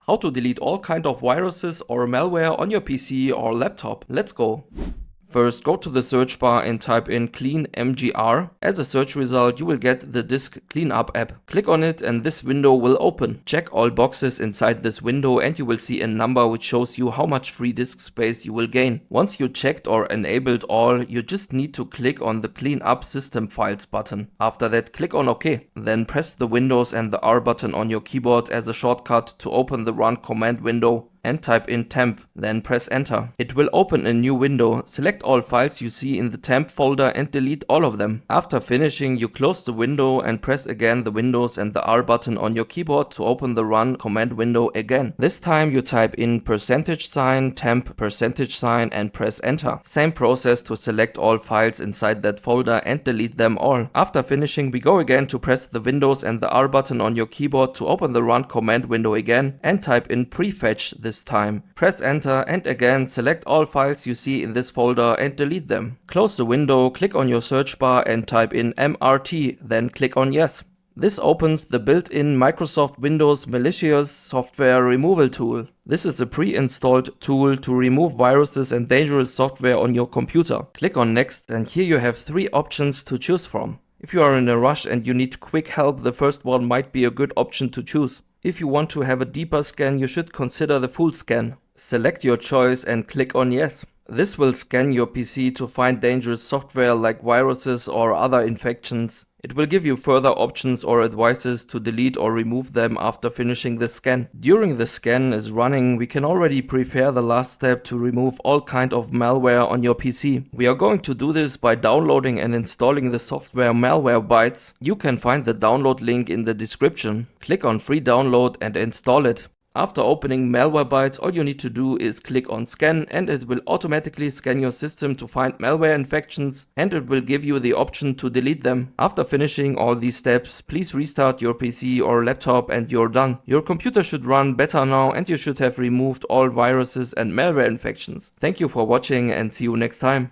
How to delete all kind of viruses or malware on your PC or laptop. Let's go. First, go to the search bar and type in clean mgr. As a search result, you will get the disk cleanup app. Click on it and this window will open. Check all boxes inside this window and you will see a number which shows you how much free disk space you will gain. Once you checked or enabled all, you just need to click on the clean up system files button. After that, click on OK. Then press the Windows and the R button on your keyboard as a shortcut to open the run command window and type in temp, then press enter. It will open a new window. Select all files you see in the temp folder and delete all of them. After finishing, you close the window and press again the Windows and the R button on your keyboard to open the run command window again. This time you type in %, temp, %, and press enter. Same process to select all files inside that folder and delete them all. After finishing, we go again to press the Windows and the R button on your keyboard to open the run command window again and type in prefetch this time. Press enter and again select all files you see in this folder and delete them. Close the window, click on your search bar and type in MRT, then click on yes. This opens the built-in Microsoft Windows malicious software removal tool. This is a pre-installed tool to remove viruses and dangerous software on your computer. Click on next and here you have 3 options to choose from. If you are in a rush and you need quick help, the first one might be a good option to choose. If you want to have a deeper scan, you should consider the full scan. Select your choice and click on yes. This will scan your PC to find dangerous software like viruses or other infections. It will give you further options or advices to delete or remove them after finishing the scan. During the scan is running, we can already prepare the last step to remove all kind of malware on your PC. We are going to do this by downloading and installing the software Malwarebytes. You can find the download link in the description. Click on free download and install it. After opening Malwarebytes, all you need to do is click on scan and it will automatically scan your system to find malware infections and it will give you the option to delete them. After finishing all these steps, please restart your PC or laptop and you're done. Your computer should run better now and you should have removed all viruses and malware infections. Thank you for watching and see you next time.